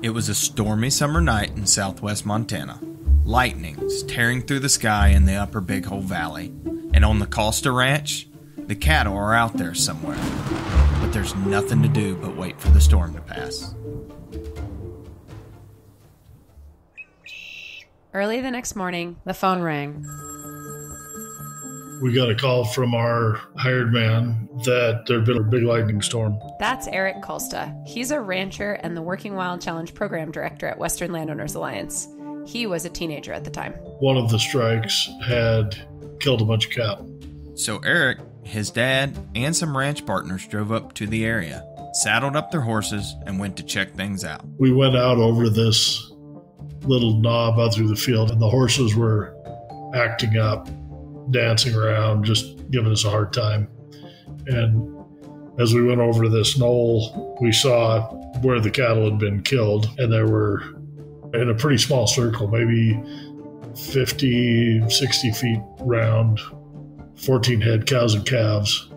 It was a stormy summer night in southwest Montana. Lightnings tearing through the sky in the upper Big Hole Valley. And on the Kalsta Ranch, the cattle are out there somewhere. But there's nothing to do but wait for the storm to pass. Early the next morning, the phone rang. We got a call from our hired man that there'd been a big lightning storm. That's Erik Kalsta. He's a rancher and the Working Wild Challenge program director at Western Landowners Alliance. He was a teenager at the time. One of the strikes had killed a bunch of cattle. So Erik, his dad, and some ranch partners drove up to the area, saddled up their horses, and went to check things out. We went out over this little knob out through the field, and the horses were acting up, dancing around, just giving us a hard time. And as we went over this knoll, we saw where the cattle had been killed, and there were, in a pretty small circle, maybe 50, 60 feet round, 14 head cows and calves.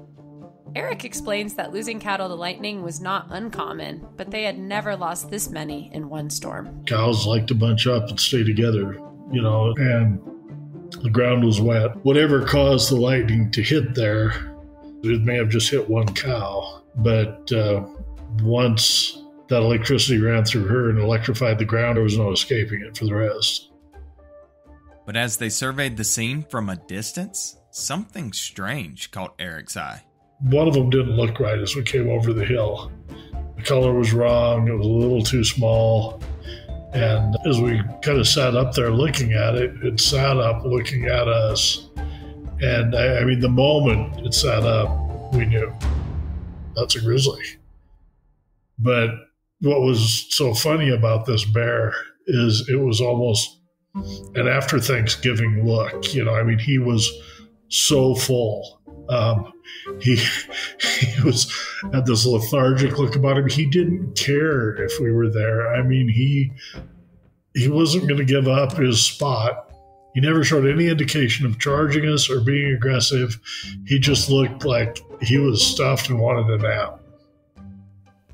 Erik explains that losing cattle to lightning was not uncommon, but they had never lost this many in one storm. Cows like to bunch up and stay together, and the ground was wet. Whatever caused the lightning to hit there, it may have just hit one cow, but once that electricity ran through her and electrified the ground, there was no escaping it for the rest. But as they surveyed the scene from a distance, something strange caught Erik's eye. One of them didn't look right as we came over the hill. The color was wrong. It was a little too small. And as we kind of sat up there looking at it, it sat up looking at us. And the moment it sat up, we knew that's a grizzly. But what was so funny about this bear is it was almost an after Thanksgiving look. He was so full. He was had this lethargic look about him. He didn't care if we were there. He wasn't going to give up his spot. He never showed any indication of charging us or being aggressive. He just looked like he was stuffed and wanted a nap.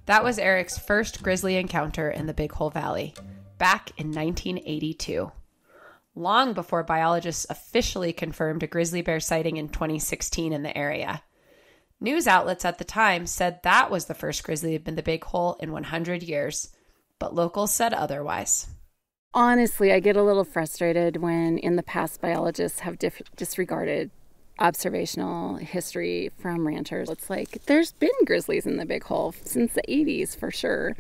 That was Erik's first grizzly encounter in the Big Hole Valley, back in 1982. Long before biologists officially confirmed a grizzly bear sighting in 2016 in the area. News outlets at the time said that was the first grizzly in the Big Hole in 100 years, but locals said otherwise. Honestly, I get a little frustrated when in the past biologists have disregarded observational history from ranchers. It's like there's been grizzlies in the Big Hole since the 80s for sure,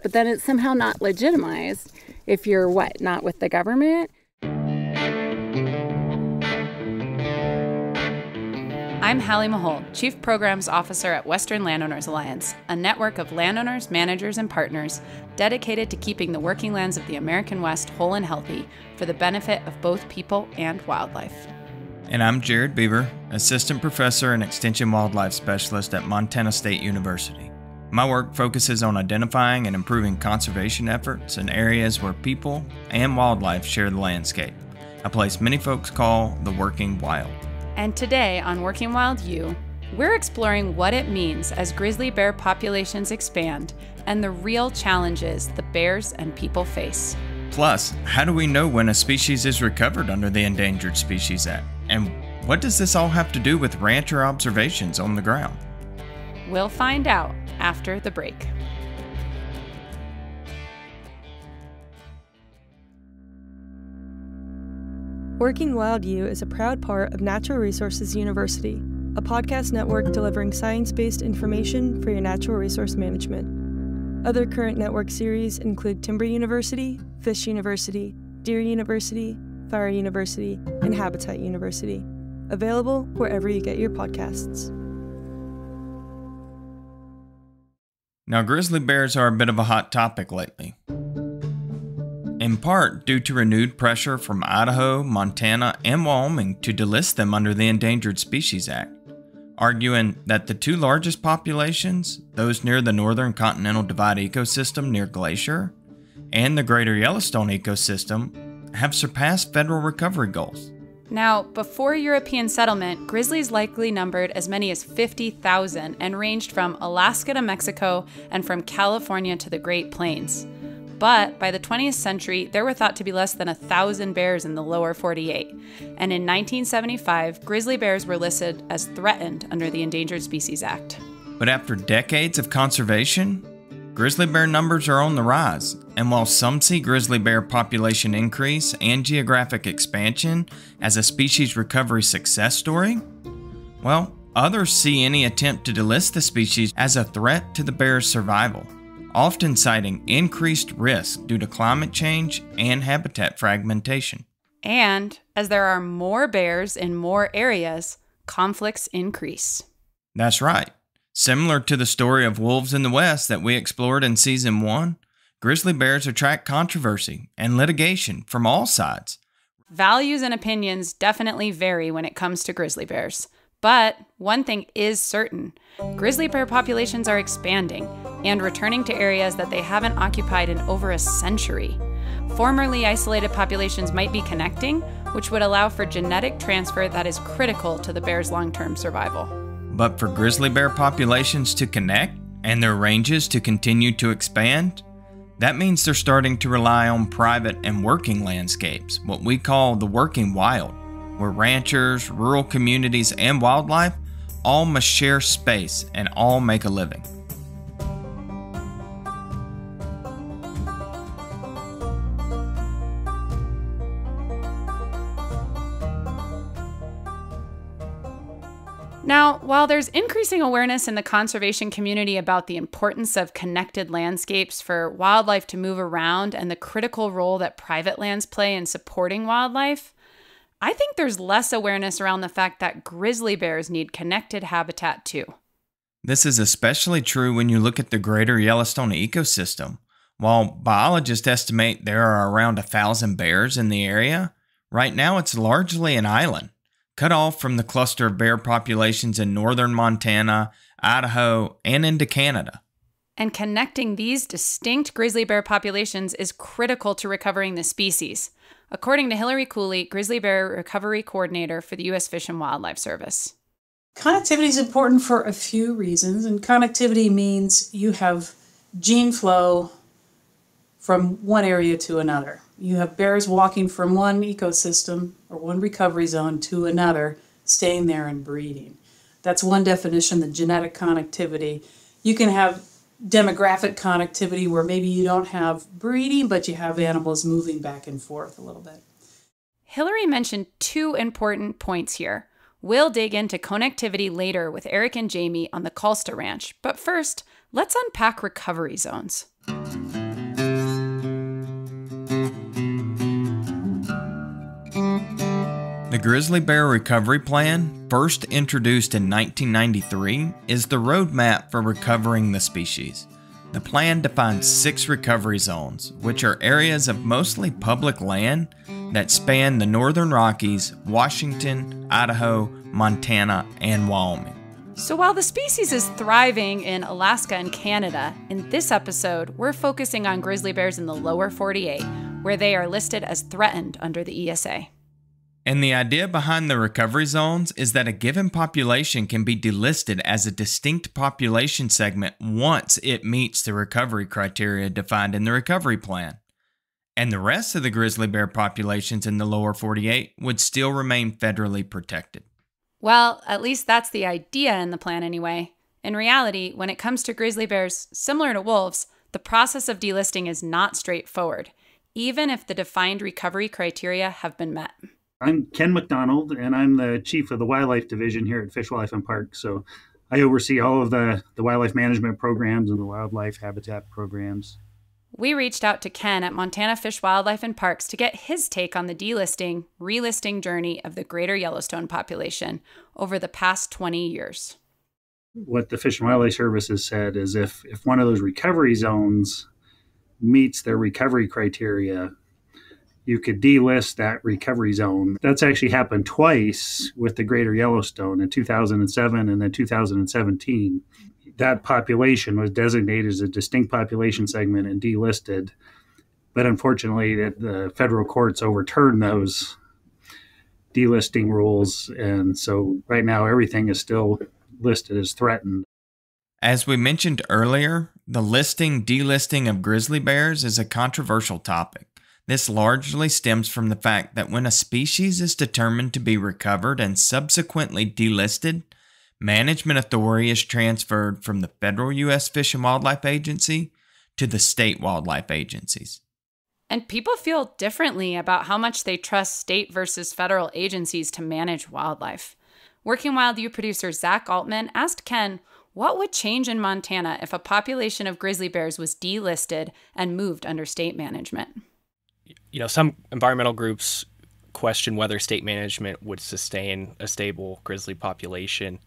but then it's somehow not legitimized if you're not with the government. I'm Hallie Mahold, Chief Programs Officer at Western Landowners Alliance, a network of landowners, managers, and partners dedicated to keeping the working lands of the American West whole and healthy for the benefit of both people and wildlife. And I'm Jared Beaver, Assistant Professor and Extension Wildlife Specialist at Montana State University. My work focuses on identifying and improving conservation efforts in areas where people and wildlife share the landscape, a place many folks call the Working Wild. And today on Working Wild U, we're exploring what it means as grizzly bear populations expand and the real challenges the bears and people face. Plus, how do we know when a species is recovered under the Endangered Species Act? And what does this all have to do with rancher observations on the ground? We'll find out after the break. Working Wild U is a proud part of Natural Resources University, a podcast network delivering science-based information for your natural resource management. Other current network series include Timber University, Fish University, Deer University, Fire University, and Habitat University. Available wherever you get your podcasts. Now, grizzly bears are a bit of a hot topic lately. In part due to renewed pressure from Idaho, Montana, and Wyoming to delist them under the Endangered Species Act, arguing that the two largest populations, those near the Northern Continental Divide ecosystem near Glacier and the Greater Yellowstone ecosystem, have surpassed federal recovery goals. Now, before European settlement, grizzlies likely numbered as many as 50,000 and ranged from Alaska to Mexico and from California to the Great Plains. But by the 20th century, there were thought to be less than 1,000 bears in the lower 48. And in 1975, grizzly bears were listed as threatened under the Endangered Species Act. But after decades of conservation, grizzly bear numbers are on the rise. And while some see grizzly bear population increase and geographic expansion as a species recovery success story, well, others see any attempt to delist the species as a threat to the bear's survival, often citing increased risk due to climate change and habitat fragmentation. And as there are more bears in more areas, conflicts increase. That's right. Similar to the story of wolves in the West that we explored in Season 1, grizzly bears attract controversy and litigation from all sides. Values and opinions definitely vary when it comes to grizzly bears. But one thing is certain, grizzly bear populations are expanding and returning to areas that they haven't occupied in over a century. Formerly isolated populations might be connecting, which would allow for genetic transfer that is critical to the bear's long-term survival. But for grizzly bear populations to connect and their ranges to continue to expand, that means they're starting to rely on private and working landscapes, what we call the working wild, where ranchers, rural communities, and wildlife all must share space and all make a living. Now, while there's increasing awareness in the conservation community about the importance of connected landscapes for wildlife to move around and the critical role that private lands play in supporting wildlife, I think there's less awareness around the fact that grizzly bears need connected habitat too. This is especially true when you look at the greater Yellowstone ecosystem. While biologists estimate there are around 1,000 bears in the area, right now it's largely an island, cut off from the cluster of bear populations in northern Montana, Idaho, and into Canada. And connecting these distinct grizzly bear populations is critical to recovering the species, according to Hillary Cooley, grizzly bear recovery coordinator for the U.S. Fish and Wildlife Service. Connectivity is important for a few reasons, and connectivity means you have gene flow from one area to another. You have bears walking from one ecosystem or one recovery zone to another, staying there and breeding. That's one definition, the genetic connectivity. You can have demographic connectivity where maybe you don't have breeding, but you have animals moving back and forth a little bit. Hillary mentioned two important points here. We'll dig into connectivity later with Erik and Jami on the Kalsta Ranch, but first, let's unpack recovery zones. The Grizzly Bear Recovery Plan, first introduced in 1993, is the roadmap for recovering the species. The plan defines 6 recovery zones, which are areas of mostly public land that span the northern Rockies, Washington, Idaho, Montana, and Wyoming. So while the species is thriving in Alaska and Canada, in this episode, we're focusing on grizzly bears in the lower 48, where they are listed as threatened under the ESA. And the idea behind the recovery zones is that a given population can be delisted as a distinct population segment once it meets the recovery criteria defined in the recovery plan. And the rest of the grizzly bear populations in the lower 48 would still remain federally protected. Well, at least that's the idea in the plan anyway. In reality, when it comes to grizzly bears, similar to wolves, the process of delisting is not straightforward, even if the defined recovery criteria have been met. I'm Ken McDonald, and I'm the chief of the wildlife division here at Fish, Wildlife, and Parks. So I oversee all of the wildlife management programs and the wildlife habitat programs. We reached out to Ken at Montana Fish, Wildlife, and Parks to get his take on the delisting, relisting journey of the greater Yellowstone population over the past 20 years. What the Fish and Wildlife Service has said is if one of those recovery zones meets their recovery criteria, you could delist that recovery zone. That's actually happened twice with the greater Yellowstone in 2007 and then 2017. That population was designated as a distinct population segment and delisted. But unfortunately, the federal courts overturned those delisting rules. And so right now, everything is still listed as threatened. As we mentioned earlier, the delisting of grizzly bears is a controversial topic. This largely stems from the fact that when a species is determined to be recovered and subsequently delisted, management authority is transferred from the federal U.S. Fish and Wildlife Agency to the state wildlife agencies. And people feel differently about how much they trust state versus federal agencies to manage wildlife. Working Wild U producer Zach Altman asked Ken what would change in Montana if a population of grizzly bears was delisted and moved under state management. Some environmental groups question whether state management would sustain a stable grizzly population.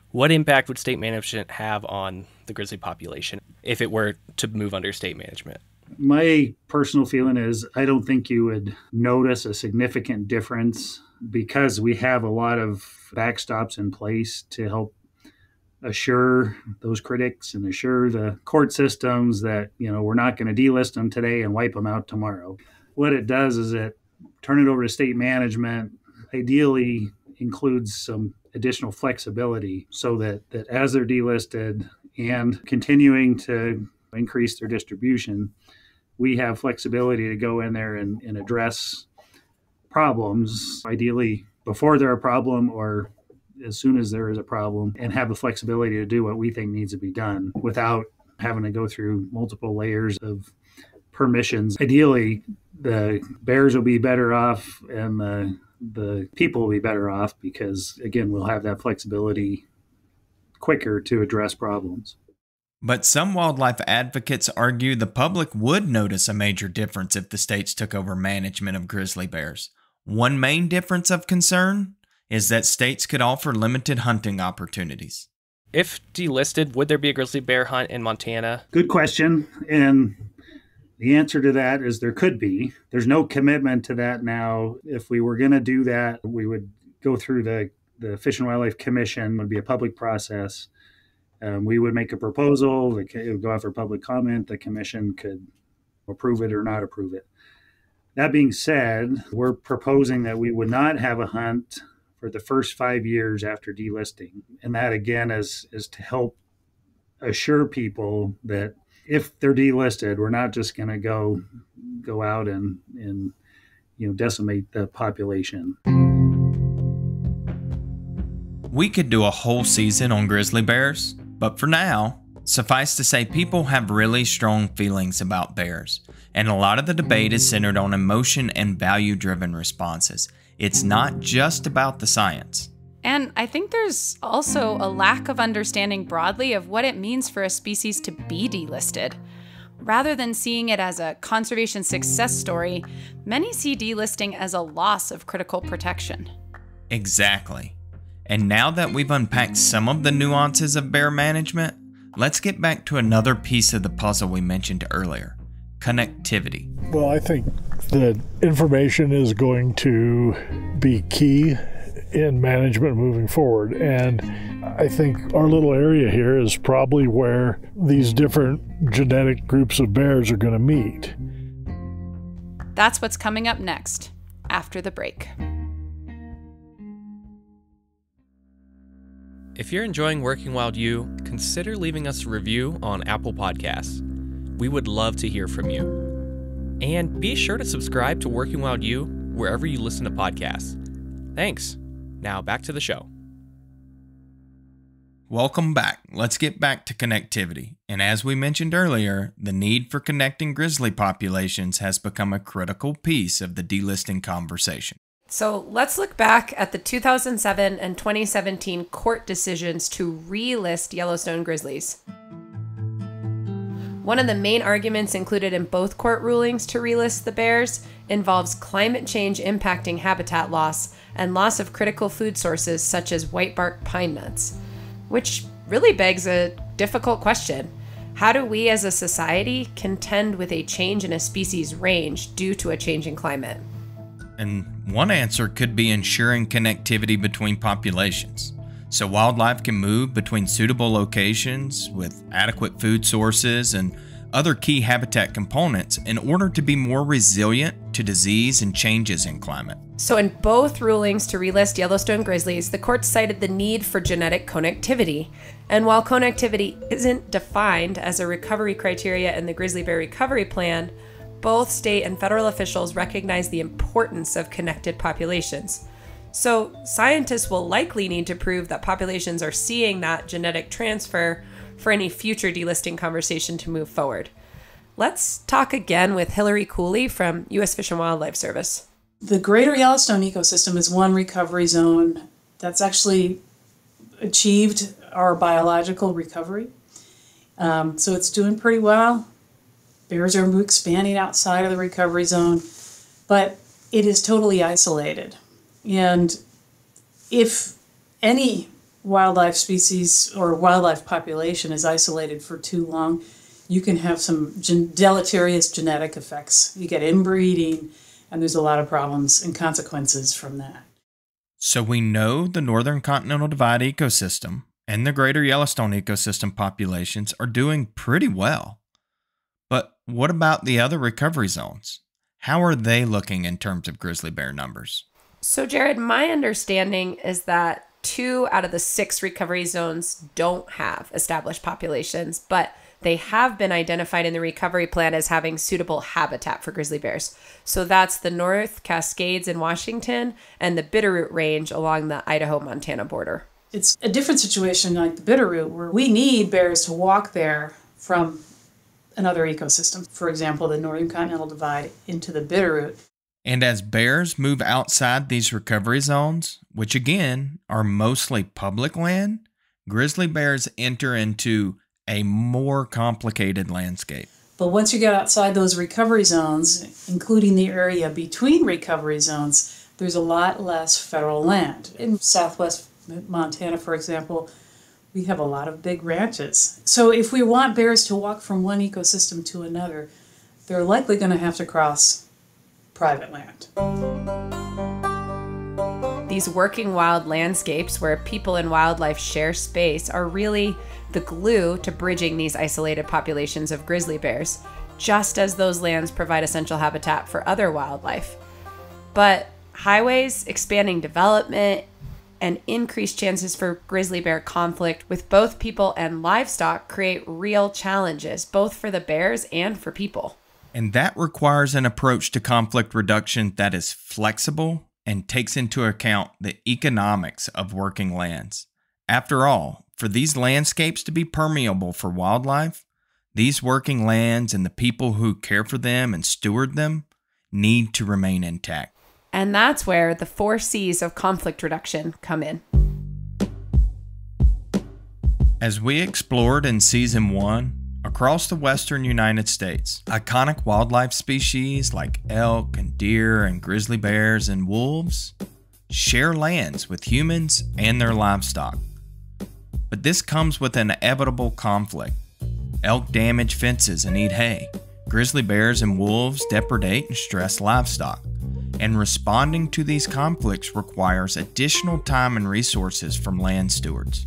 What impact would state management have on the grizzly population if it were to move under state management? My personal feeling is I don't think you would notice a significant difference because we have a lot of backstops in place to help assure those critics and assure the court systems that, we're not going to delist them today and wipe them out tomorrow. What it does is it turn it over to state management, ideally includes some additional flexibility so that as they're delisted and continuing to increase their distribution, we have flexibility to go in there and address problems, ideally before they're a problem or as soon as there is a problem, and have the flexibility to do what we think needs to be done without having to go through multiple layers of permissions. Ideally, the bears will be better off and the people will be better off because, again, we'll have that flexibility quicker to address problems. But some wildlife advocates argue the public would notice a major difference if the states took over management of grizzly bears. One main difference of concern is that states could offer limited hunting opportunities. If delisted, would there be a grizzly bear hunt in Montana? Good question. And the answer to that is there could be. There's no commitment to that now. If we were going to do that, we would go through the Fish and Wildlife Commission. It would be a public process. We would make a proposal. It would go out for public comment. The commission could approve it or not approve it. That being said, we're proposing that we would not have a hunt for the first 5 years after delisting. And that, again, is to help assure people that if they're delisted, we're not just going to go out and decimate the population. We could do a whole season on grizzly bears, but for now, suffice to say people have really strong feelings about bears, and a lot of the debate is centered on emotion and value-driven responses. It's not just about the science. And I think there's also a lack of understanding broadly of what it means for a species to be delisted. Rather than seeing it as a conservation success story, many see delisting as a loss of critical protection. Exactly. And now that we've unpacked some of the nuances of bear management, let's get back to another piece of the puzzle we mentioned earlier: connectivity. Well, I think that information is going to be key in management moving forward. And I think our little area here is probably where these different genetic groups of bears are going to meet. That's what's coming up next, after the break. If you're enjoying Working Wild U, consider leaving us a review on Apple Podcasts. We would love to hear from you. And be sure to subscribe to Working Wild U wherever you listen to podcasts. Thanks. Now back to the show. Welcome back. Let's get back to connectivity. And as we mentioned earlier, the need for connecting grizzly populations has become a critical piece of the delisting conversation. So let's look back at the 2007 and 2017 court decisions to relist Yellowstone grizzlies. One of the main arguments included in both court rulings to relist the bears involves climate change impacting habitat loss and loss of critical food sources such as whitebark pine nuts, which really begs a difficult question. How do we as a society contend with a change in a species' range due to a changing climate? And one answer could be ensuring connectivity between populations, so wildlife can move between suitable locations with adequate food sources and other key habitat components in order to be more resilient to disease and changes in climate. So in both rulings to relist Yellowstone grizzlies, the court cited the need for genetic connectivity. And while connectivity isn't defined as a recovery criteria in the Grizzly Bear Recovery Plan, both state and federal officials recognize the importance of connected populations. So scientists will likely need to prove that populations are seeing that genetic transfer for any future delisting conversation to move forward. Let's talk again with Hillary Cooley from U.S. Fish and Wildlife Service. The greater Yellowstone ecosystem is one recovery zone that's actually achieved our biological recovery. So it's doing pretty well. Bears are expanding outside of the recovery zone, but it is totally isolated. And if any wildlife species or wildlife population is isolated for too long, you can have some deleterious genetic effects. You get inbreeding, and there's a lot of problems and consequences from that. So we know the Northern Continental Divide ecosystem and the greater Yellowstone ecosystem populations are doing pretty well. But what about the other recovery zones? How are they looking in terms of grizzly bear numbers? So Jared, my understanding is that 2 out of the 6 recovery zones don't have established populations, but they have been identified in the recovery plan as having suitable habitat for grizzly bears. So that's the North Cascades in Washington and the Bitterroot Range along the Idaho-Montana border. It's a different situation like the Bitterroot, where we need bears to walk there from another ecosystem. For example, the Northern Continental Divide into the Bitterroot. And as bears move outside these recovery zones, which again are mostly public land, grizzly bears enter into a more complicated landscape. But once you get outside those recovery zones, including the area between recovery zones, there's a lot less federal land. In southwest Montana, for example, we have a lot of big ranches. So if we want bears to walk from one ecosystem to another, they're likely going to have to cross private land. These working wild landscapes where people and wildlife share space are really the glue to bridging these isolated populations of grizzly bears, just as those lands provide essential habitat for other wildlife. But highways, expanding development, and increased chances for grizzly bear conflict with both people and livestock create real challenges, both for the bears and for people. And that requires an approach to conflict reduction that is flexible and takes into account the economics of working lands. After all, for these landscapes to be permeable for wildlife, these working lands and the people who care for them and steward them need to remain intact. And that's where the 4 C's of conflict reduction come in. As we explored in Season 1, across the western United States, iconic wildlife species like elk and deer and grizzly bears and wolves share lands with humans and their livestock. But this comes with an inevitable conflict. Elk damage fences and eat hay. Grizzly bears and wolves depredate and stress livestock. And responding to these conflicts requires additional time and resources from land stewards.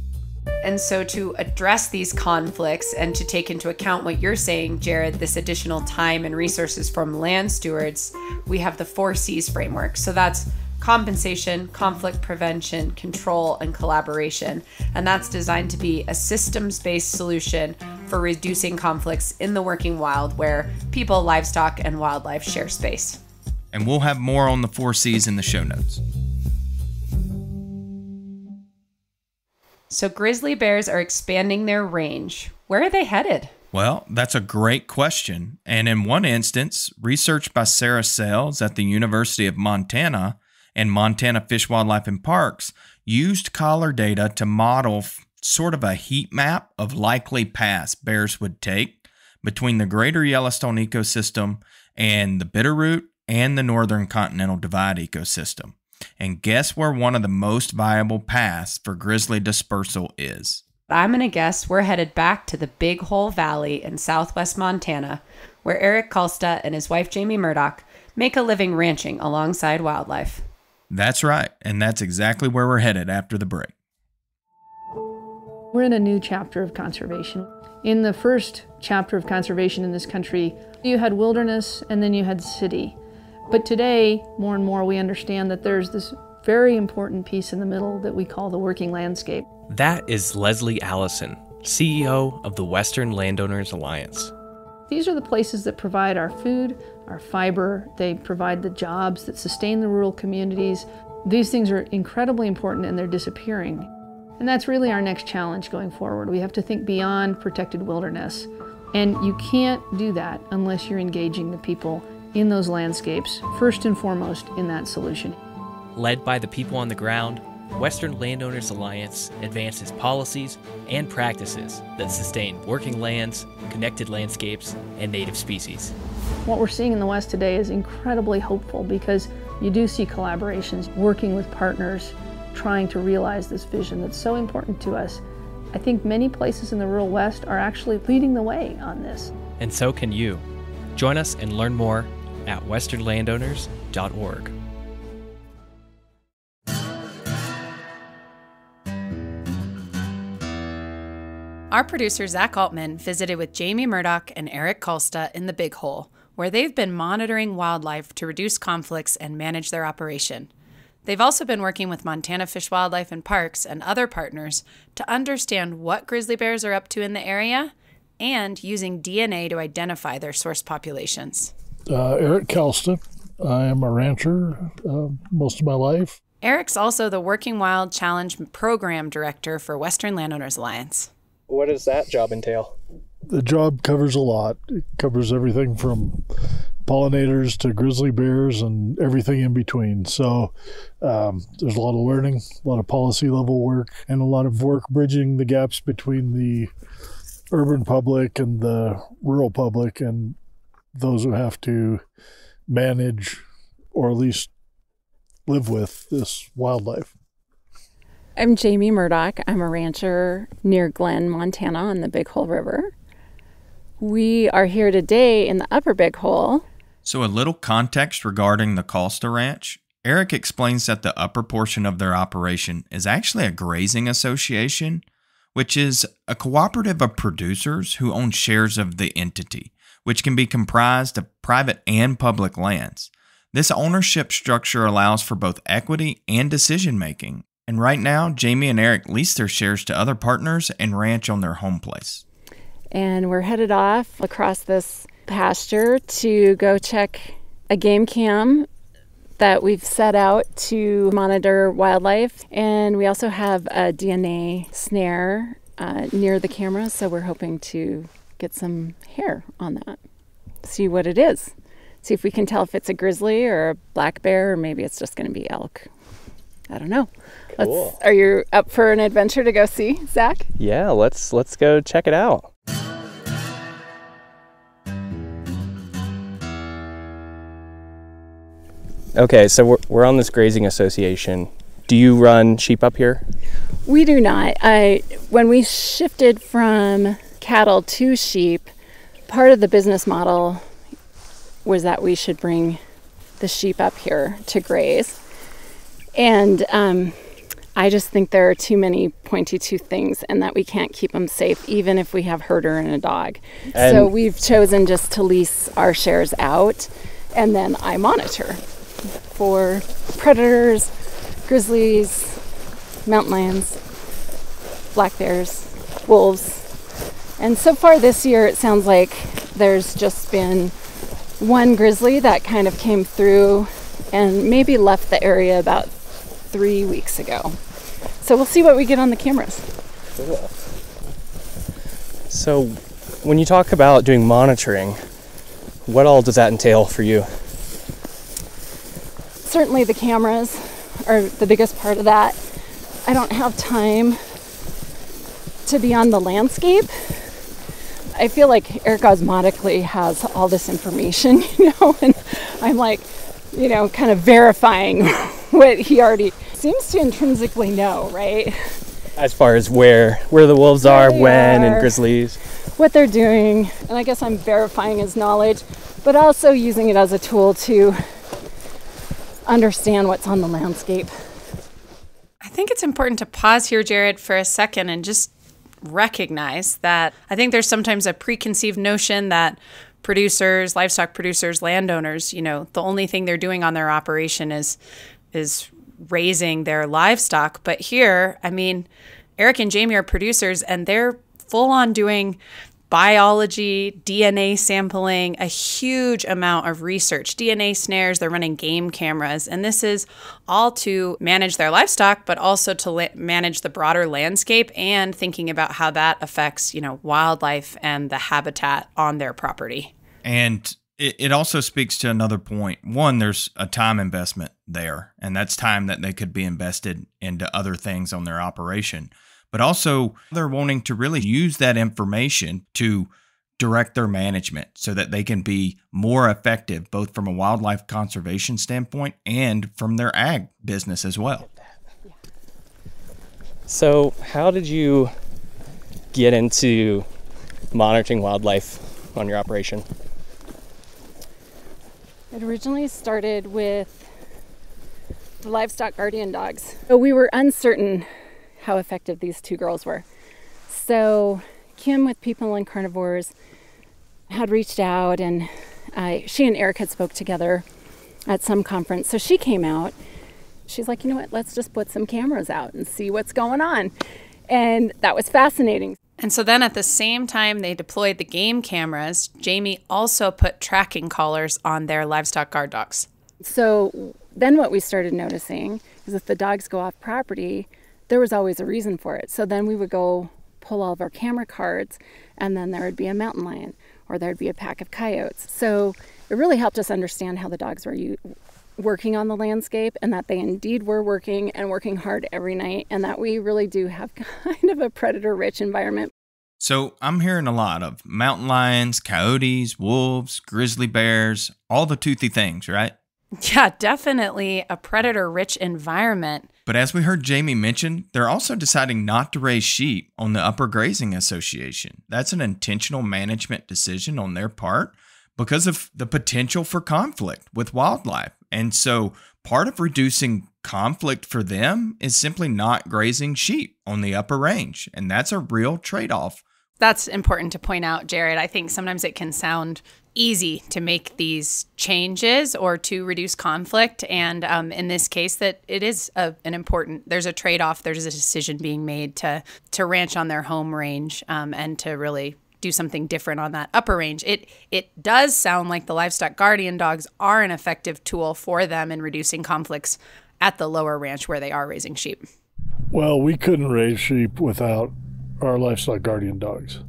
And so to address these conflicts and to take into account what you're saying, Jared, this additional time and resources from land stewards, we have the 4 C's framework. So that's compensation, conflict prevention, control, and collaboration. And that's designed to be a systems-based solution for reducing conflicts in the working wild where people, livestock, and wildlife share space. And we'll have more on the 4 C's in the show notes. So grizzly bears are expanding their range. Where are they headed? Well, that's a great question. And in one instance, research by Sarah Sells at the University of Montana and Montana Fish, Wildlife, and Parks used collar data to model sort of a heat map of likely paths bears would take between the greater Yellowstone ecosystem and the Bitterroot and the Northern Continental Divide ecosystem. And guess where one of the most viable paths for grizzly dispersal is? I'm going to guess we're headed back to the Big Hole Valley in southwest Montana, where Erik Kalsta and his wife Jami Murdoch make a living ranching alongside wildlife. That's right, and that's exactly where we're headed after the break. We're in a new chapter of conservation. In the first chapter of conservation in this country, you had wilderness and then you had city. But today, more and more, we understand that there's this very important piece in the middle that we call the working landscape. That is Leslie Allison, CEO of the Western Landowners Alliance. These are the places that provide our food, our fiber, they provide the jobs that sustain the rural communities. These things are incredibly important and they're disappearing. And that's really our next challenge going forward. We have to think beyond protected wilderness. And you can't do that unless you're engaging the people in those landscapes, first and foremost in that solution. Led by the people on the ground, Western Landowners Alliance advances policies and practices that sustain working lands, connected landscapes, and native species. What we're seeing in the West today is incredibly hopeful because you do see collaborations, working with partners, trying to realize this vision that's so important to us. I think many places in the rural West are actually leading the way on this. And so can you. Join us and learn more at westernlandowners.org. Our producer, Zach Altman, visited with Jami Murdoch and Erik Kalsta in the Big Hole, where they've been monitoring wildlife to reduce conflicts and manage their operation. They've also been working with Montana Fish, Wildlife, and Parks and other partners to understand what grizzly bears are up to in the area and using DNA to identify their source populations. Erik Kalsta. I am a rancher most of my life. Erik's also the Working Wild Challenge Program Director for Western Landowners Alliance. What does that job entail? The job covers a lot. It covers everything from pollinators to grizzly bears and everything in between. So there's a lot of learning, a lot of policy level work, and a lot of work bridging the gaps between the urban public and the rural public and those who have to manage or at least live with this wildlife. I'm Jami Murdoch. I'm a rancher near Glen, Montana on the Big Hole River. We are here today in the Upper Big Hole. So a little context regarding the Kalsta Ranch. Erik explains that the upper portion of their operation is actually a grazing association, which is a cooperative of producers who own shares of the entity, which can be comprised of private and public lands. This ownership structure allows for both equity and decision-making. And right now, Jami and Erik lease their shares to other partners and ranch on their home place. And we're headed off across this pasture to go check a game cam that we've set out to monitor wildlife. And we also have a DNA snare near the camera, so we're hoping to get some hair on that. See what it is. See if we can tell if it's a grizzly or a black bear, or maybe it's just going to be elk. I don't know. Cool. Are you up for an adventure to go see, Zach? Yeah, let's go check it out. Okay, so we're on this grazing association. Do you run sheep up here? We do not. When we shifted from cattle to sheep, part of the business model was that we should bring the sheep up here to graze. And I just think there are too many pointy-tooth things and that we can't keep them safe, even if we have herder and a dog. And so we've chosen just to lease our shares out, and then I monitor for predators, grizzlies, mountain lions, black bears, wolves. And so far this year, it sounds like there's just been one grizzly that kind of came through and maybe left the area about 3 weeks ago. So we'll see what we get on the cameras. Cool. So when you talk about doing monitoring, what all does that entail for you? Certainly the cameras are the biggest part of that. I don't have time to be on the landscape. I feel like Erik osmotically has all this information, and I'm like, kind of verifying what he already seems to intrinsically know, right? As far as where the wolves are, when, and grizzlies. What they're doing. And I guess I'm verifying his knowledge, but also using it as a tool to understand what's on the landscape. I think it's important to pause here, Jared, for a second and just recognize that I think there's sometimes a preconceived notion that producers, livestock producers, landowners, you know, the only thing they're doing on their operation is raising their livestock. But here, I mean, Erik and Jami are producers, and they're full on doing biology, DNA sampling, a huge amount of research, DNA snares, they're running game cameras. And this is all to manage their livestock, but also to manage the broader landscape and thinking about how that affects, you know, wildlife and the habitat on their property. And it also speaks to another point. One, there's a time investment there, and that's time that they could be invested into other things on their operation. But also, they're wanting to really use that information to direct their management so that they can be more effective, both from a wildlife conservation standpoint and from their ag business as well. So how did you get into monitoring wildlife on your operation? It originally started with the livestock guardian dogs. So we were uncertain how effective these two girls were. So Kim with People and Carnivores had reached out, and she and Erik had spoke together at some conference. So she came out. She's like, you know what, let's just put some cameras out and see what's going on. And that was fascinating. And so then at the same time they deployed the game cameras, Jami also put tracking collars on their livestock guard dogs. So then what we started noticing is if the dogs go off property, there was always a reason for it. So then we would go pull all of our camera cards, and then there would be a mountain lion or there'd be a pack of coyotes. So it really helped us understand how the dogs were working on the landscape, and that they indeed were working and working hard every night, and that we really do have kind of a predator-rich environment. So I'm hearing a lot of mountain lions, coyotes, wolves, grizzly bears, all the toothy things, right? Yeah, definitely a predator-rich environment. But as we heard Jami mention, they're also deciding not to raise sheep on the Upper Grazing Association. That's an intentional management decision on their part because of the potential for conflict with wildlife. And so part of reducing conflict for them is simply not grazing sheep on the upper range. And that's a real trade-off. That's important to point out, Jared. I think sometimes it can sound easy to make these changes or to reduce conflict. And in this case, that it is there's a trade-off, there's a decision being made to ranch on their home range and to really do something different on that upper range. It does sound like the livestock guardian dogs are an effective tool for them in reducing conflicts at the lower ranch where they are raising sheep. Well, we couldn't raise sheep without our livestock guardian dogs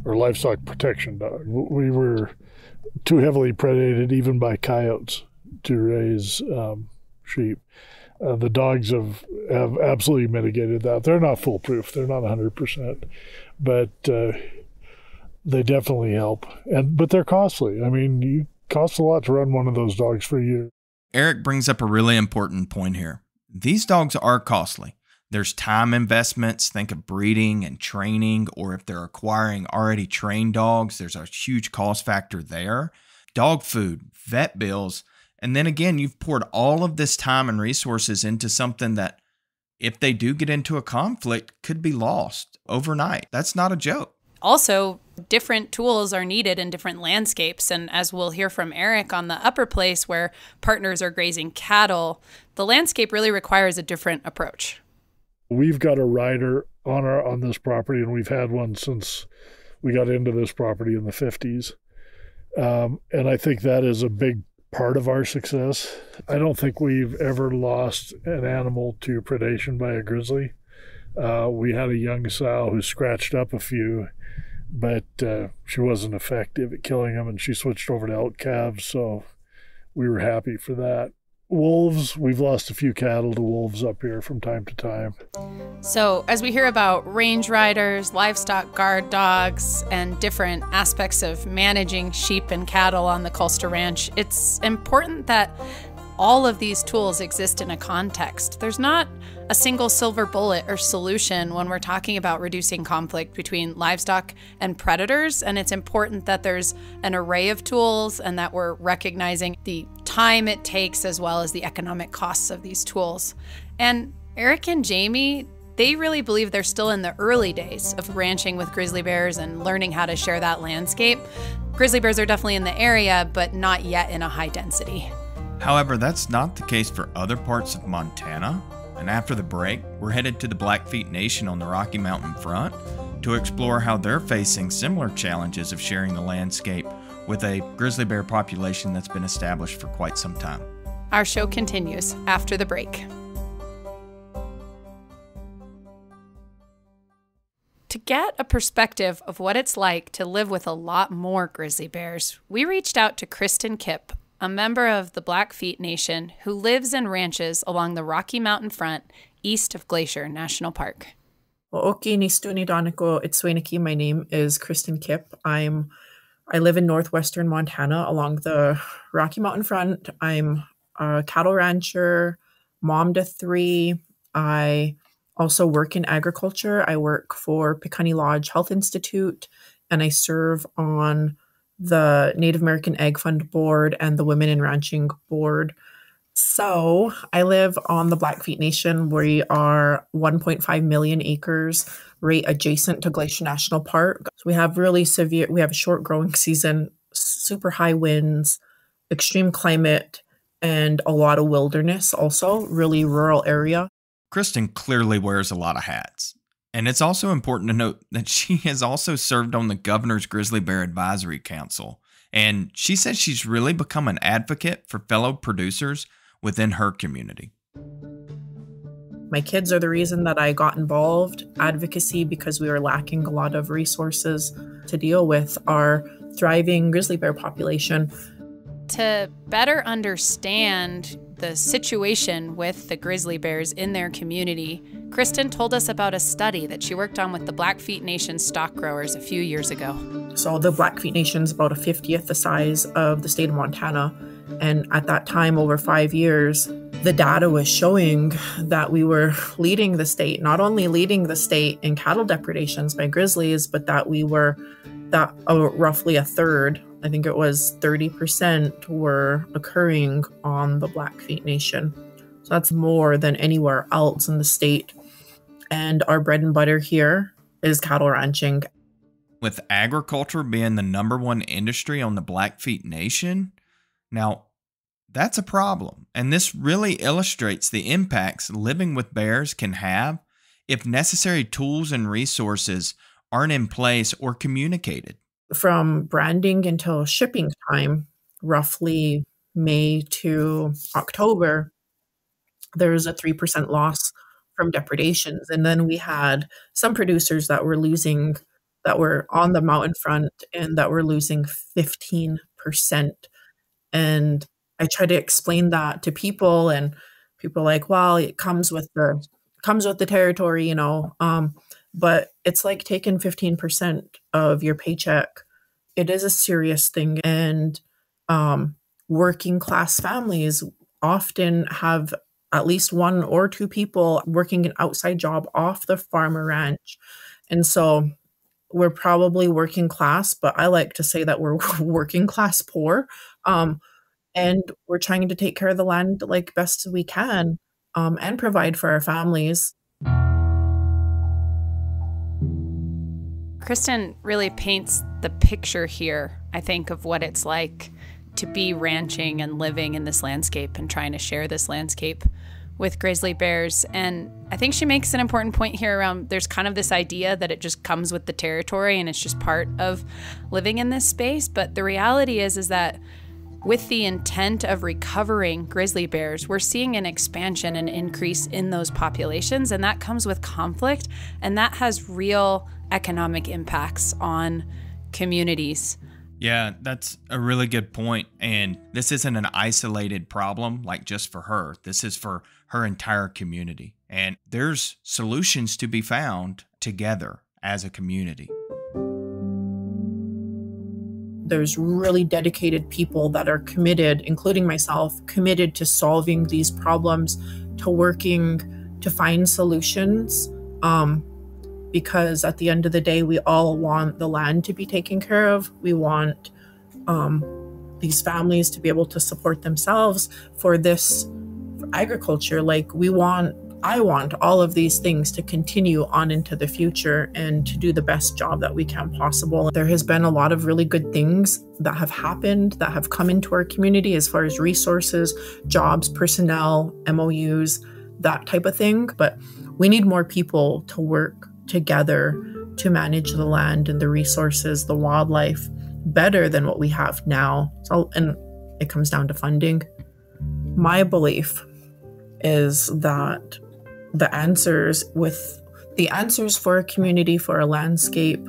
or livestock protection dog. We were too heavily predated even by coyotes to raise sheep. The dogs have absolutely mitigated that. They're not foolproof. They're not 100%, but they definitely help. But they're costly. I mean, it costs a lot to run one of those dogs for a year. Erik brings up a really important point here. These dogs are costly. There's time investments, think of breeding and training, or if they're acquiring already trained dogs, there's a huge cost factor there. Dog food, vet bills, and then again, you've poured all of this time and resources into something that, if they do get into a conflict, could be lost overnight. That's not a joke. Also, different tools are needed in different landscapes. And as we'll hear from Erik on the upper place where partners are grazing cattle, the landscape really requires a different approach. We've got a rider on this property, and we've had one since we got into this property in the 50s. And I think that is a big part of our success. I don't think we've ever lost an animal to predation by a grizzly. We had a young sow who scratched up a few, but she wasn't effective at killing them, and she switched over to elk calves, so we were happy for that. Wolves, we've lost a few cattle to wolves up here from time to time. So as we hear about range riders, livestock guard dogs, and different aspects of managing sheep and cattle on the Kalsta Ranch, it's important that all of these tools exist in a context. There's not a single silver bullet or solution when we're talking about reducing conflict between livestock and predators, and it's important that there's an array of tools and that we're recognizing the time it takes as well as the economic costs of these tools. And Erik and Jami, they really believe they're still in the early days of ranching with grizzly bears and learning how to share that landscape. Grizzly bears are definitely in the area, but not yet in a high density. However, that's not the case for other parts of Montana. And after the break, we're headed to the Blackfeet Nation on the Rocky Mountain front to explore how they're facing similar challenges of sharing the landscape with a grizzly bear population that's been established for quite some time. Our show continues after the break. To get a perspective of what it's like to live with a lot more grizzly bears, we reached out to Kristen Kipp, a member of the Blackfeet Nation who lives and ranches along the Rocky Mountain front east of Glacier National Park. Oki Nistuni Doniko Itswainaki. My name is Kristen Kipp. I live in northwestern Montana along the Rocky Mountain front. I'm a cattle rancher, mom to 3. I also work in agriculture. I work for Piikani Lodge Health Institute, and I serve on the Native American Ag Fund Board and the Women in Ranching Board. So I live on the Blackfeet Nation. We are 1.5 million acres right adjacent to Glacier National Park. So we have a short growing season, super high winds, extreme climate, and a lot of wilderness also, really rural area. Kristen clearly wears a lot of hats. And it's also important to note that she has also served on the Governor's Grizzly Bear Advisory Council. And she says she's really become an advocate for fellow producers within her community. My kids are the reason that I got involved. Advocacy because we were lacking a lot of resources to deal with our thriving grizzly bear population. To better understand the situation with the grizzly bears in their community, Kristen told us about a study that she worked on with the Blackfeet Nation stock growers a few years ago. So the Blackfeet Nation is about a 50th the size of the state of Montana. And at that time, over 5 years, the data was showing that we were leading the state, not only leading the state in cattle depredations by grizzlies, but that we were roughly a third, I think it was 30%, were occurring on the Blackfeet Nation. So that's more than anywhere else in the state. And our bread and butter here is cattle ranching. With agriculture being the #1 industry on the Blackfeet Nation, now that's a problem. And this really illustrates the impacts living with bears can have if necessary tools and resources aren't in place or communicated. From branding until shipping time, roughly May to October, there's a 3% loss from depredations. And then we had some producers that were on the mountain front and that were losing 15%. And I try to explain that to people, and people are like, well, it comes with the territory, but it's like taking 15% of your paycheck. It is a serious thing. And working class families often have at least 1 or 2 people working an outside job off the farm or ranch. And so we're probably working class, but I like to say that we're working class poor. And we're trying to take care of the land like best as we can, and provide for our families. Kristen really paints the picture here, I think, of what it's like to be ranching and living in this landscape and trying to share this landscape with grizzly bears. And I think she makes an important point here around there's kind of this idea that it just comes with the territory and it's just part of living in this space. But the reality is that with the intent of recovering grizzly bears, we're seeing an expansion and increase in those populations, and that comes with conflict, and that has real economic impacts on communities. Yeah, that's a really good point. And this isn't an isolated problem, like just for her. This is for her entire community. And there's solutions to be found together as a community. There's really dedicated people that are committed, including myself, committed to solving these problems, to working to find solutions. Because at the end of the day, we all want the land to be taken care of. We want these families to be able to support themselves for agriculture. Like, we want I want all of these things to continue on into the future and to do the best job that we can possible. There has been a lot of really good things that have happened, that have come into our community as far as resources, jobs, personnel, MOUs, that type of thing. But we need more people to work together to manage the land and the resources, the wildlife, better than what we have now. And it comes down to funding. My belief is that the answers for a community, for a landscape,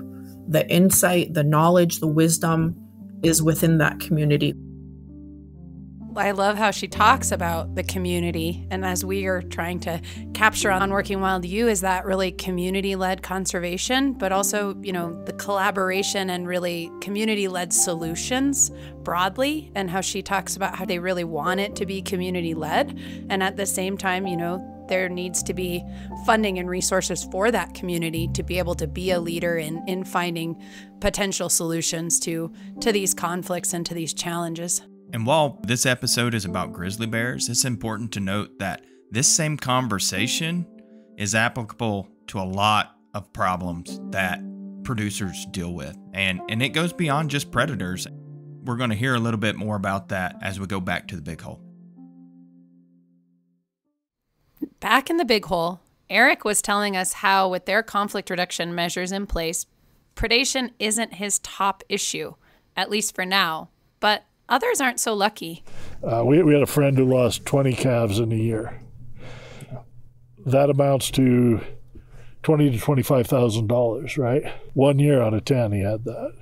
the insight, the knowledge, the wisdom is within that community. I love how she talks about the community, and as we are trying to capture on Working Wild U, is that really community-led conservation, but also, the collaboration and really community-led solutions broadly, and how she talks about how they really want it to be community-led, and at the same time, there needs to be funding and resources for that community to be able to be a leader in finding potential solutions to these conflicts and to these challenges. And while this episode is about grizzly bears, it's important to note that this same conversation is applicable to a lot of problems that producers deal with. And it goes beyond just predators. We're going to hear a little bit more about that as we go back to the Big Hole. Back in the Big Hole, Erik was telling us how, with their conflict reduction measures in place, predation isn't his top issue, at least for now. But others aren't so lucky. We had a friend who lost 20 calves in a year. That amounts to $20,000 to $25,000, right? 1 year out of 10 he had that.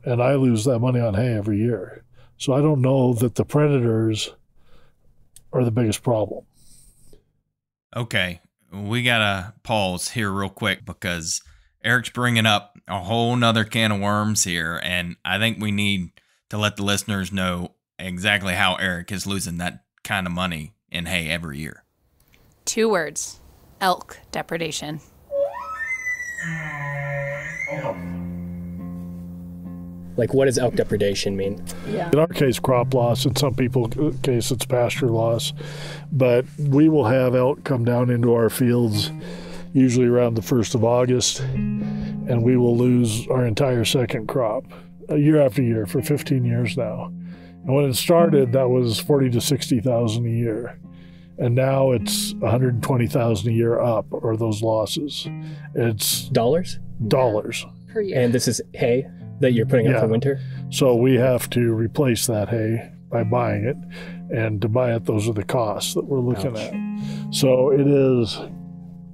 And I lose that money on hay every year. So I don't know that the predators are the biggest problem. Okay, we gotta pause here real quick because Erik's bringing up a whole nother can of worms here, and I think we need to let the listeners know exactly how Erik is losing that kind of money in hay every year. 2 words: elk depredation. Like, what does elk depredation mean? Yeah. In our case, crop loss. In some people's case, it's pasture loss. But we will have elk come down into our fields usually around the 1st of August, and we will lose our entire second crop year after year for 15 years now. And when it started, that was 40 to 60,000 a year. And now it's 120,000 a year up, or those losses. It's Dollars per year. And this is hay that you're putting up for winter? So we have to replace that hay by buying it. And to buy it, those are the costs that we're looking at. So it is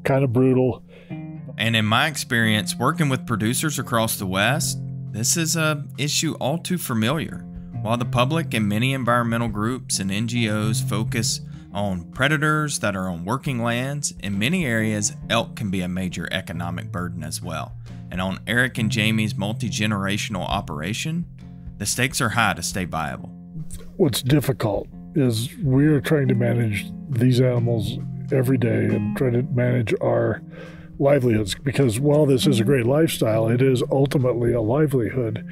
kind of brutal. And in my experience, working with producers across the West, this is an issue all too familiar. While the public and many environmental groups and NGOs focus on predators that are on working lands, in many areas, elk can be a major economic burden as well. And on Erik and Jami's multi-generational operation, the stakes are high to stay viable. What's difficult is we're trying to manage these animals every day and try to manage our livelihoods, because while this is a great lifestyle, it is ultimately a livelihood.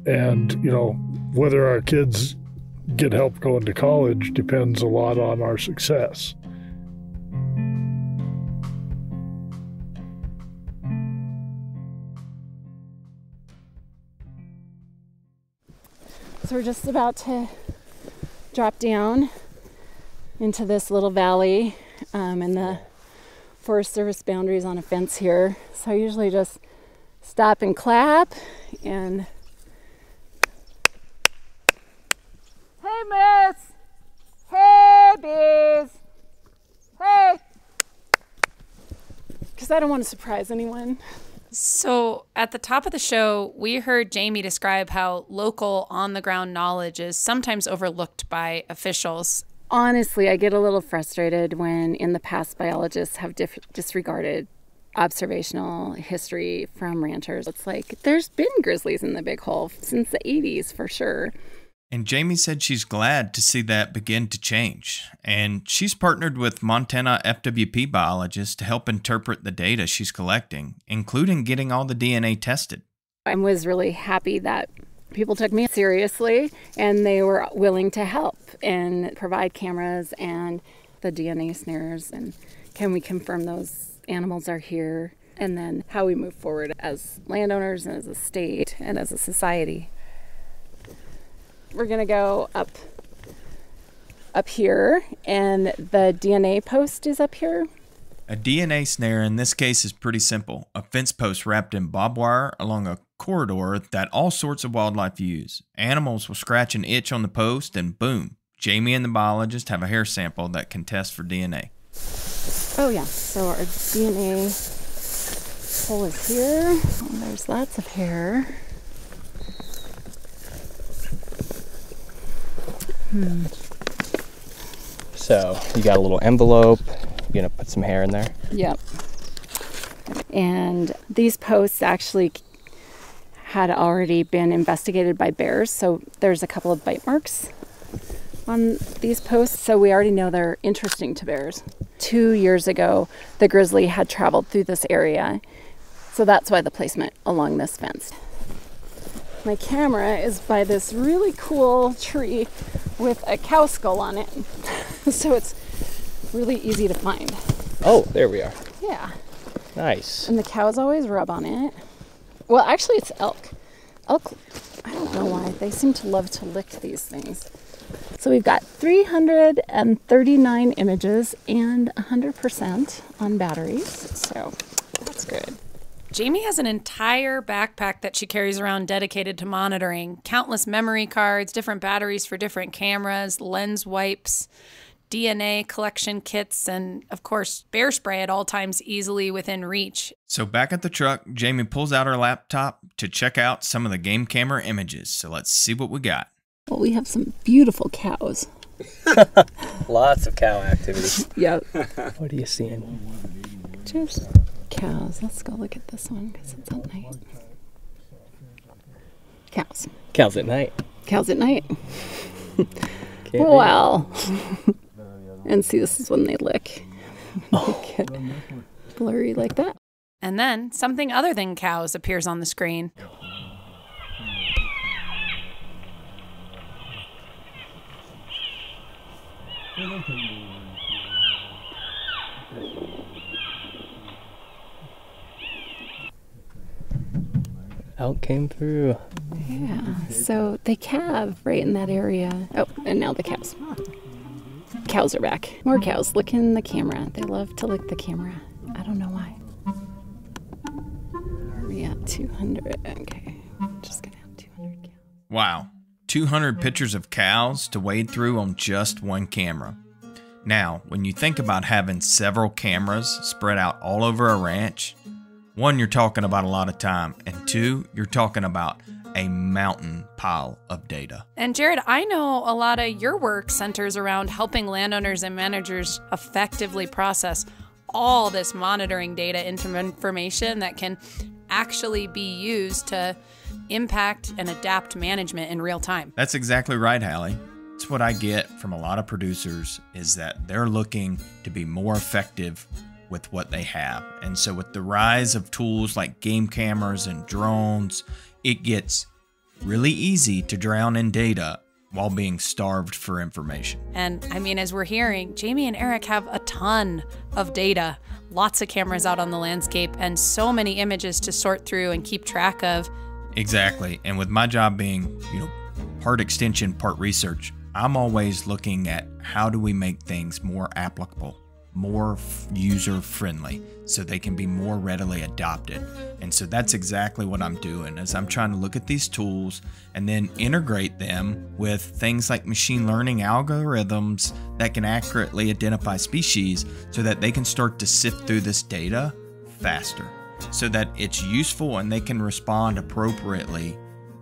And, whether our kids get help going to college depends a lot on our success. So we're just about to drop down into this little valley, and the Forest Service boundaries on a fence here. So I usually just stop and clap and, hey miss, hey bees, hey, because I don't want to surprise anyone. So at the top of the show, we heard Jami describe how local on-the-ground knowledge is sometimes overlooked by officials. Honestly, I get a little frustrated when in the past biologists have disregarded observational history from ranchers. It's like, there's been grizzlies in the Big Hole since the 80s for sure. And Jami said she's glad to see that begin to change. And she's partnered with Montana FWP biologists to help interpret the data she's collecting, including getting all the DNA tested. I was really happy that people took me seriously and they were willing to help and provide cameras and the DNA snares, and can we confirm those animals are here, and then how we move forward as landowners and as a state and as a society. We're gonna go up here, and the DNA post is up here. A DNA snare in this case is pretty simple. A fence post wrapped in barbed wire along a corridor that all sorts of wildlife use. Animals will scratch an itch on the post and boom, Jami and the biologist have a hair sample that can test for DNA. Oh yeah, so our DNA hole is here. And there's lots of hair. So you got a little envelope. You're gonna put some hair in there? Yep. And these posts actually had already been investigated by bears, so there's a couple of bite marks on these posts, so we already know they're interesting to bears. 2 years ago, the grizzly had traveled through this area, so that's why the placement along this fence. My camera is by this really cool tree with a cow skull on it, so it's really easy to find. Oh, there we are. Yeah. Nice. And the cows always rub on it. Well, actually, it's elk. Elk, I don't know why, they seem to love to lick these things. So we've got 339 images and 100% on batteries, so that's good. Jami has an entire backpack that she carries around dedicated to monitoring. Countless memory cards, different batteries for different cameras, lens wipes, DNA collection kits, and of course, bear spray at all times easily within reach. So back at the truck, Jami pulls out her laptop to check out some of the game camera images. So let's see what we got. Well, we have some beautiful cows. Lots of cow activity. Yep. What are you seeing? Just cows. Let's go look at this one because it's at night. Cows. Cows at night. Cows at night. Well. And see, this is when they lick. They get blurry like that. And then something other than cows appears on the screen. Elk came through. Yeah, so they calve right in that area. Oh, and now the cows. Cows are back. More cows licking the camera. They love to lick the camera. I don't know why. Where are we at? 200. Okay. Just gonna have 200 cows. Wow. 200 pictures of cows to wade through on just one camera. Now, when you think about having several cameras spread out all over a ranch, one, you're talking about a lot of time, and two, you're talking about a mountain pile of data. And Jared, I know a lot of your work centers around helping landowners and managers effectively process all this monitoring data into information that can actually be used to impact and adapt management in real time. That's exactly right, Hallie. It's what I get from a lot of producers is that they're looking to be more effective with what they have. And so with the rise of tools like game cameras and drones, it gets really easy to drown in data while being starved for information. And I mean, as we're hearing, Jami and Erik have a ton of data, lots of cameras out on the landscape, and so many images to sort through and keep track of. Exactly. And with my job being, part extension, part research, I'm always looking at how do we make things more applicable, more user-friendly, so they can be more readily adopted. And so that's exactly what I'm doing, is I'm trying to look at these tools and then integrate them with things like machine learning algorithms that can accurately identify species so that they can start to sift through this data faster, so that it's useful and they can respond appropriately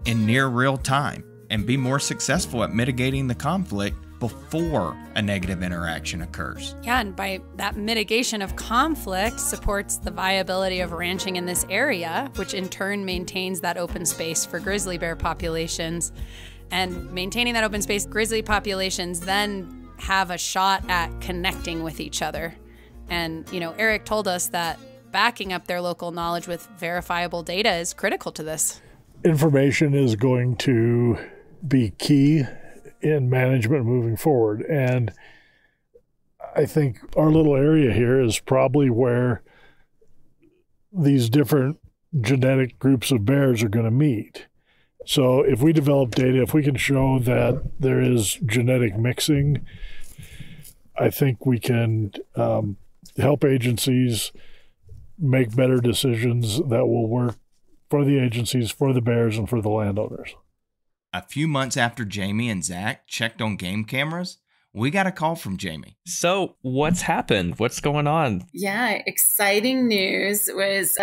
in near real time and be more successful at mitigating the conflict before a negative interaction occurs. Yeah, and by that mitigation of conflict supports the viability of ranching in this area, which in turn maintains that open space for grizzly bear populations. And maintaining that open space, grizzly populations then have a shot at connecting with each other. And, Erik told us that backing up their local knowledge with verifiable data is critical to this. Information is going to be key in management moving forward. And I think our little area here is probably where these different genetic groups of bears are going to meet. So if we develop data, if we can show that there is genetic mixing, I think we can help agencies make better decisions that will work for the agencies, for the bears, and for the landowners. A few months after Jami and Zach checked on game cameras, we got a call from Jami. So what's happened? What's going on? Yeah, exciting news was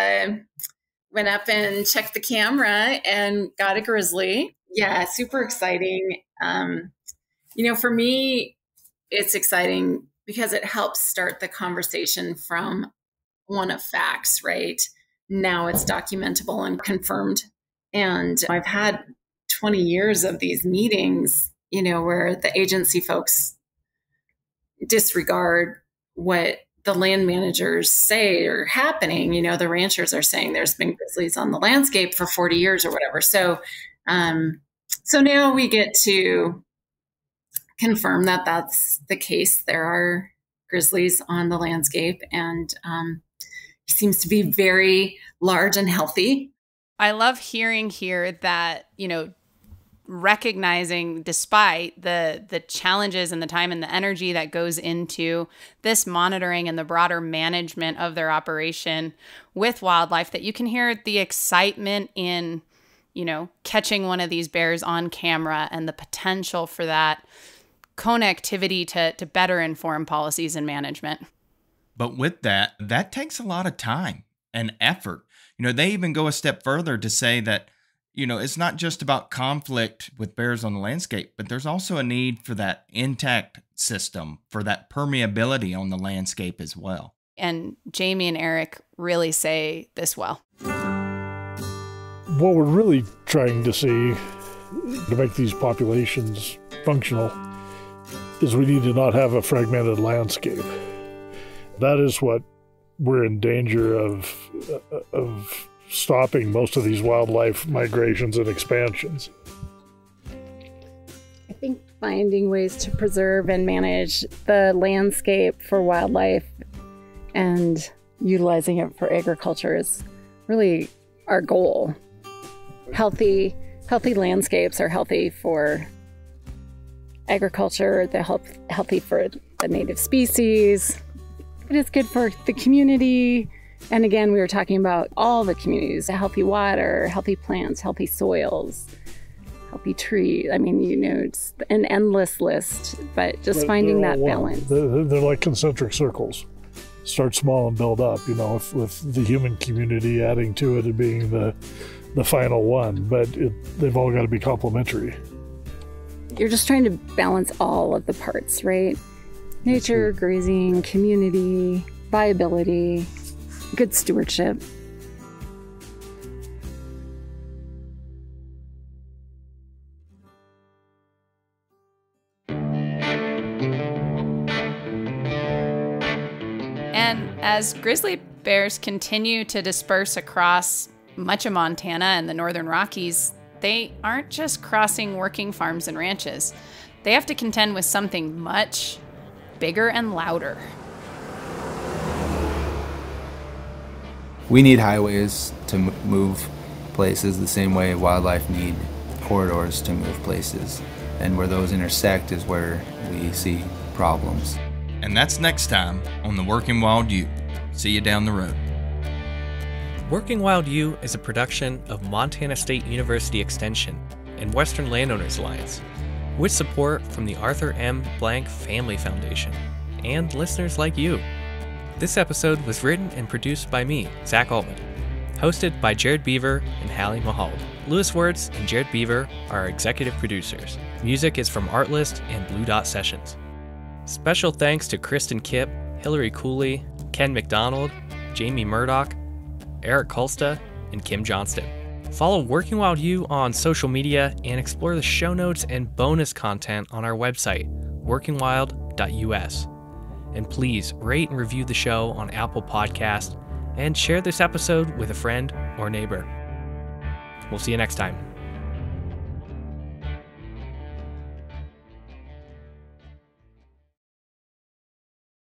went up and checked the camera and got a grizzly. Yeah, super exciting. For me, it's exciting because it helps start the conversation from one of facts, right? Now it's documentable and confirmed. And I've had 20 years of these meetings, where the agency folks disregard what the land managers say are happening. The ranchers are saying there's been grizzlies on the landscape for 40 years or whatever. So now we get to confirm that that's the case. There are grizzlies on the landscape, and he seems to be very large and healthy. I love hearing here that, recognizing despite the challenges and the time and the energy that goes into this monitoring and the broader management of their operation with wildlife, that you can hear the excitement in, catching one of these bears on camera and the potential for that connectivity to better inform policies and management. But with that takes a lot of time and effort. They even go a step further to say that, it's not just about conflict with bears on the landscape, but there's also a need for that intact system, for that permeability on the landscape as well. And Jami and Erik really say this well. What we're really trying to see to make these populations functional is we need to not have a fragmented landscape. That is what we're in danger of stopping most of these wildlife migrations and expansions. I think finding ways to preserve and manage the landscape for wildlife and utilizing it for agriculture is really our goal. Healthy landscapes are healthy for agriculture, they're healthy for the native species. It is good for the community. And again, we were talking about all the communities, healthy water, healthy plants, healthy soils, healthy trees. I mean, it's an endless list, but just finding that balance. They're like concentric circles. Start small and build up, with the human community adding to it and being the final one. But they've all got to be complementary. You're just trying to balance all of the parts, right? Nature, grazing, community, viability, good stewardship. And as grizzly bears continue to disperse across much of Montana and the Northern Rockies, they aren't just crossing working farms and ranches. They have to contend with something much bigger and louder. We need highways to move places the same way wildlife need corridors to move places. And where those intersect is where we see problems. And that's next time on the Working Wild U. See you down the road. Working Wild U is a production of Montana State University Extension and Western Landowners Alliance, with support from the Arthur M. Blank Family Foundation and listeners like you. This episode was written and produced by me, Zach Altman, hosted by Jared Beaver and Hallie Mahald. Lewis Words and Jared Beaver are our executive producers. Music is from Artlist and Blue Dot Sessions. Special thanks to Kristen Kipp, Hillary Cooley, Ken McDonald, Jamie Murdoch, Erik Kalsta, and Kim Johnston. Follow Working Wild U on social media and explore the show notes and bonus content on our website, workingwild.us. And please rate and review the show on Apple Podcasts and share this episode with a friend or neighbor. We'll see you next time.